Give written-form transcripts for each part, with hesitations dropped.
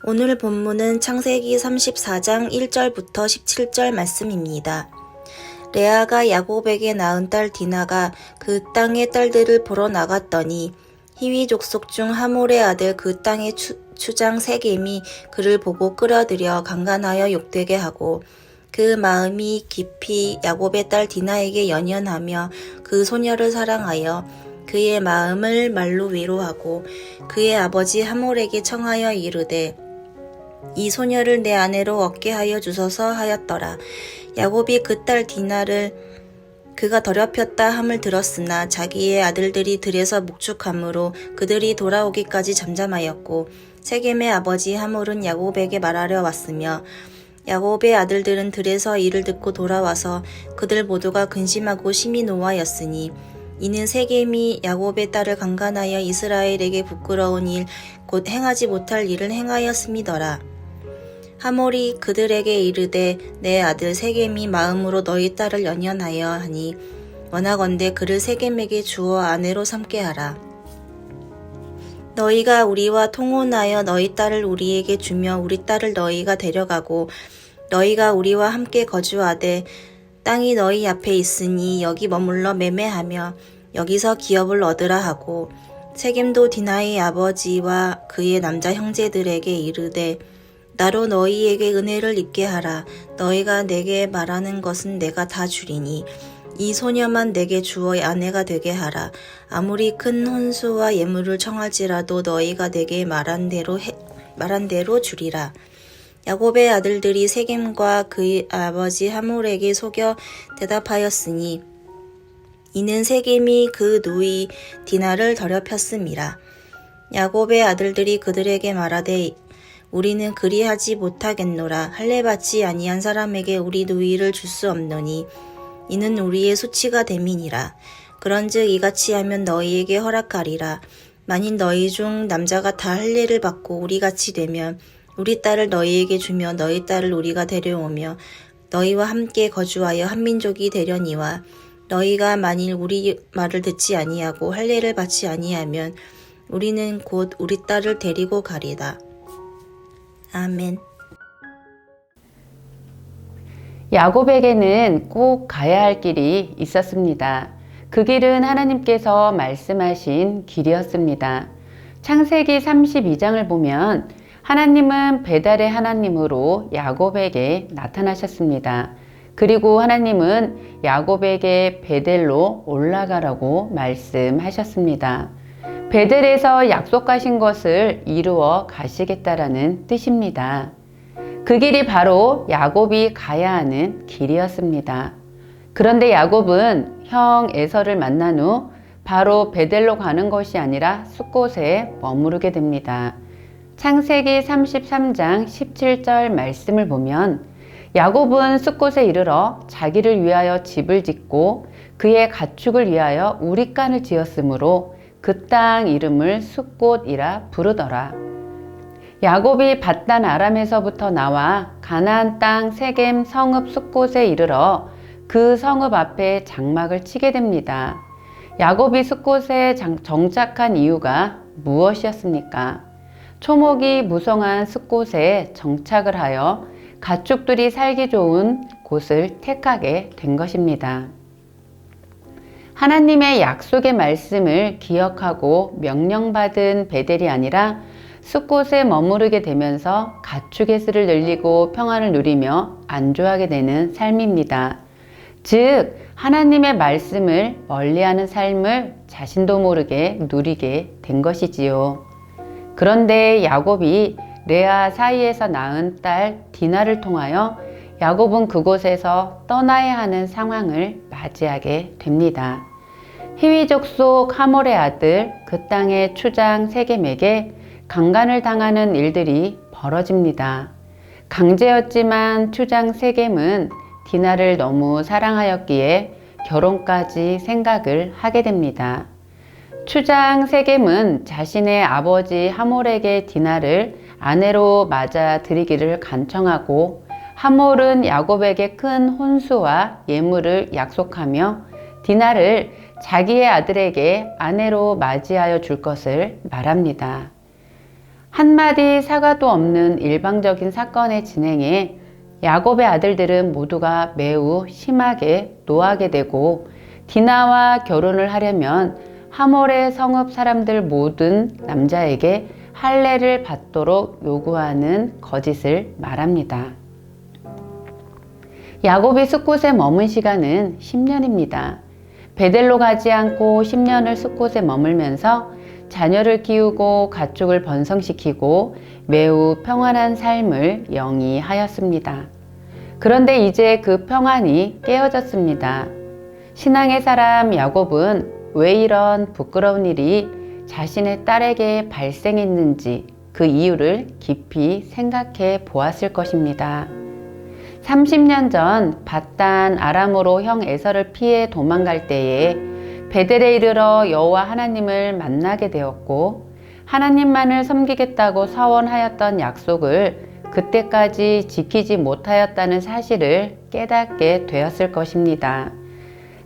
오늘 본문은 창세기 34장 1절부터 17절 말씀입니다. 레아가 야곱에게 낳은 딸 디나가 그 땅의 딸들을 보러 나갔더니 히위 족속 중 하몰의 아들 그 땅의 추장 세겜이 그를 보고 끌어들여 강간하여 욕되게 하고 그 마음이 깊이 야곱의 딸 디나에게 연연하며 그 소녀를 사랑하여 그의 마음을 말로 위로하고 그의 아버지 하몰에게 청하여 이르되 이 소녀를 내 아내로 얻게 하여 주소서 하였더라. 야곱이 그 딸 디나를 그가 더럽혔다 함을 들었으나 자기의 아들들이 들에서 목축함으로 그들이 돌아오기까지 잠잠하였고 세겜의 아버지 하몰은 야곱에게 말하려 왔으며 야곱의 아들들은 들에서 이를 듣고 돌아와서 그들 모두가 근심하고 심히 노하였으니 이는 세겜이 야곱의 딸을 강간하여 이스라엘에게 부끄러운 일 곧 행하지 못할 일을 행하였음이더라. 하몰이 그들에게 이르되 내 아들 세겜이 마음으로 너희 딸을 연연하여 하니 원하건대 그를 세겜에게 주어 아내로 삼게 하라. 너희가 우리와 통혼하여 너희 딸을 우리에게 주며 우리 딸을 너희가 데려가고 너희가 우리와 함께 거주하되 땅이 너희 앞에 있으니 여기 머물러 매매하며 여기서 기업을 얻으라 하고 세겜도 디나의 아버지와 그의 남자 형제들에게 이르되 나로 너희에게 은혜를 입게 하라. 너희가 내게 말하는 것은 내가 다 주리니 이 소녀만 내게 주어 아내가 되게 하라. 아무리 큰 혼수와 예물을 청할지라도 너희가 내게 말한 대로 주리라. 야곱의 아들들이 세겜과 그의 아버지 하몰에게 속여 대답하였으니 이는 세겜이 그 누이 디나를 더럽혔음이라. 야곱의 아들들이 그들에게 말하되 우리는 그리하지 못하겠노라. 할례 받지 아니한 사람에게 우리 누이를 줄 수 없노니 이는 우리의 수치가 됨이니라. 그런즉 이같이 하면 너희에게 허락하리라. 만일 너희 중 남자가 다 할례를 받고 우리같이 되면 우리 딸을 너희에게 주며 너희 딸을 우리가 데려오며 너희와 함께 거주하여 한 민족이 되려니와 너희가 만일 우리 말을 듣지 아니하고 할례를 받지 아니하면 우리는 곧 우리 딸을 데리고 가리다. 아멘. 야곱에게는 꼭 가야 할 길이 있었습니다. 그 길은 하나님께서 말씀하신 길이었습니다. 창세기 32장을 보면 하나님은 배달의 하나님으로 야곱에게 나타나셨습니다. 그리고 하나님은 야곱에게 베델로 올라가라고 말씀하셨습니다. 베델에서 약속하신 것을 이루어 가시겠다라는 뜻입니다. 그 길이 바로 야곱이 가야 하는 길이었습니다. 그런데 야곱은 형 에서를 만난 후 바로 베델로 가는 것이 아니라 숫곳에 머무르게 됩니다. 창세기 33장 17절 말씀을 보면 야곱은 숫곳에 이르러 자기를 위하여 집을 짓고 그의 가축을 위하여 우릿간을 지었으므로 그 땅 이름을 숫곳이라 부르더라. 야곱이 밧단 아람에서부터 나와 가나안 땅 세겜 성읍 숫곳에 이르러 그 성읍 앞에 장막을 치게 됩니다. 야곱이 숫곳에 정착한 이유가 무엇이었습니까? 초목이 무성한 숫곳에 정착을 하여 가축들이 살기 좋은 곳을 택하게 된 것입니다. 하나님의 약속의 말씀을 기억하고 명령받은 베델이 아니라 숫곳에 머무르게 되면서 가축의 수를 늘리고 평안을 누리며 안주하게 되는 삶입니다. 즉 하나님의 말씀을 멀리하는 삶을 자신도 모르게 누리게 된 것이지요. 그런데 야곱이 레아 사이에서 낳은 딸 디나를 통하여 야곱은 그곳에서 떠나야 하는 상황을 맞이하게 됩니다. 히위족 속 하몰의 아들 그 땅의 추장 세겜에게 강간을 당하는 일들이 벌어집니다. 강제였지만 추장 세겜은 디나를 너무 사랑하였기에 결혼까지 생각을 하게 됩니다. 추장 세겜은 자신의 아버지 하몰에게 디나를 아내로 맞아 들이기를 간청하고 하몰은 야곱에게 큰 혼수와 예물을 약속하며 디나를 자기의 아들에게 아내로 맞이하여 줄 것을 말합니다. 한마디 사과도 없는 일방적인 사건의 진행에 야곱의 아들들은 모두가 매우 심하게 노하게 되고 디나와 결혼을 하려면 하몰의 성읍 사람들 모든 남자에게 할례를 받도록 요구하는 거짓을 말합니다. 야곱이 숫곳에 머문 시간은 10년입니다. 베델로 가지 않고 10년을 숫곳에 머물면서 자녀를 키우고 가축을 번성시키고 매우 평안한 삶을 영위하였습니다. 그런데 이제 그 평안이 깨어졌습니다. 신앙의 사람 야곱은 왜 이런 부끄러운 일이 자신의 딸에게 발생했는지 그 이유를 깊이 생각해 보았을 것입니다. 30년 전 밧단 아람으로 형 에서를 피해 도망갈 때에 베델에 이르러 여호와 하나님을 만나게 되었고 하나님만을 섬기겠다고 서원하였던 약속을 그때까지 지키지 못하였다는 사실을 깨닫게 되었을 것입니다.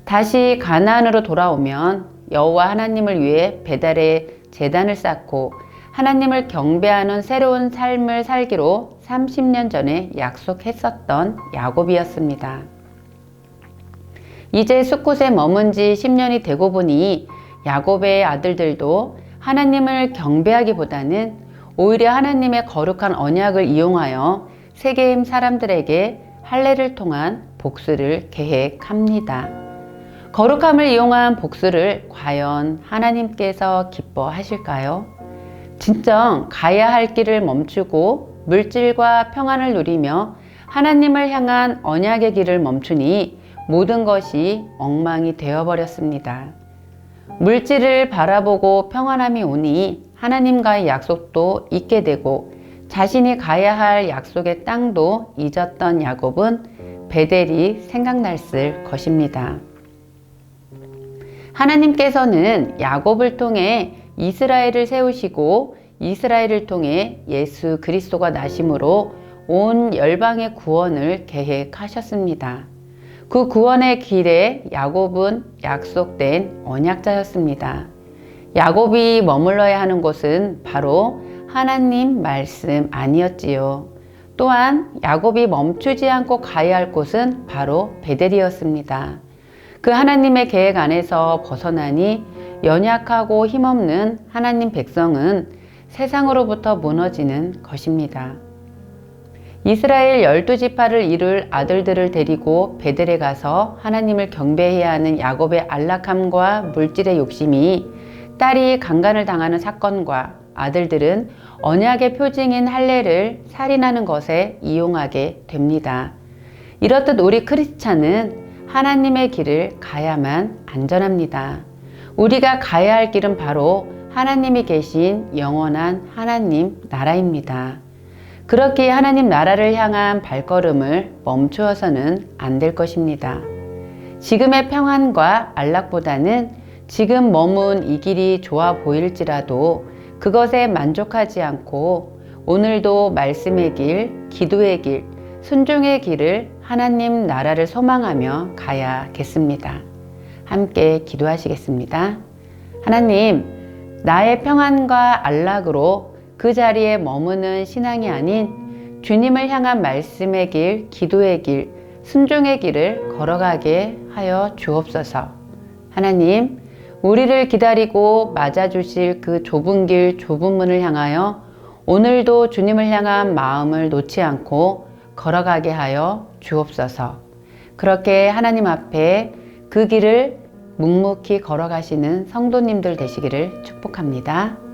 다시 가나안으로 돌아오면 여호와 하나님을 위해 베델에 제단을 쌓고 하나님을 경배하는 새로운 삶을 살기로 30년 전에 약속했었던 야곱이었습니다. 이제 숫곳에 머문 지 10년이 되고 보니 야곱의 아들들도 하나님을 경배하기보다는 오히려 하나님의 거룩한 언약을 이용하여 세겜 사람들에게 할례를 통한 복수를 계획합니다. 거룩함을 이용한 복수를 과연 하나님께서 기뻐하실까요? 진정 가야 할 길을 멈추고 물질과 평안을 누리며 하나님을 향한 언약의 길을 멈추니 모든 것이 엉망이 되어버렸습니다. 물질을 바라보고 평안함이 오니 하나님과의 약속도 잊게 되고 자신이 가야 할 약속의 땅도 잊었던 야곱은 베델이 생각났을 것입니다. 하나님께서는 야곱을 통해 이스라엘을 세우시고 이스라엘을 통해 예수 그리스도가 나심으로 온 열방의 구원을 계획하셨습니다. 그 구원의 길에 야곱은 약속된 언약자였습니다. 야곱이 머물러야 하는 곳은 바로 하나님 말씀 아니었지요. 또한 야곱이 멈추지 않고 가야 할 곳은 바로 베델이었습니다. 그 하나님의 계획 안에서 벗어나니 연약하고 힘없는 하나님 백성은 세상으로부터 무너지는 것입니다. 이스라엘 12지파를 이룰 아들들을 데리고 베델에 가서 하나님을 경배해야 하는 야곱의 안락함과 물질의 욕심이 딸이 강간을 당하는 사건과 아들들은 언약의 표징인 할례를 살인하는 것에 이용하게 됩니다. 이렇듯 우리 크리스찬은 하나님의 길을 가야만 안전합니다. 우리가 가야 할 길은 바로 하나님이 계신 영원한 하나님 나라입니다. 그렇게 하나님 나라를 향한 발걸음을 멈추어서는 안 될 것입니다. 지금의 평안과 안락보다는 지금 머문 이 길이 좋아 보일지라도 그것에 만족하지 않고 오늘도 말씀의 길, 기도의 길, 순종의 길을 하나님 나라를 소망하며 가야겠습니다. 함께 기도하시겠습니다. 하나님, 나의 평안과 안락으로 그 자리에 머무는 신앙이 아닌 주님을 향한 말씀의 길, 기도의 길, 순종의 길을 걸어가게 하여 주옵소서. 하나님, 우리를 기다리고 맞아주실 그 좁은 길, 좁은 문을 향하여 오늘도 주님을 향한 마음을 놓지 않고 걸어가게 하여 주옵소서. 그렇게 하나님 앞에 그 길을 묵묵히 걸어가시는 성도님들 되시기를 축복합니다.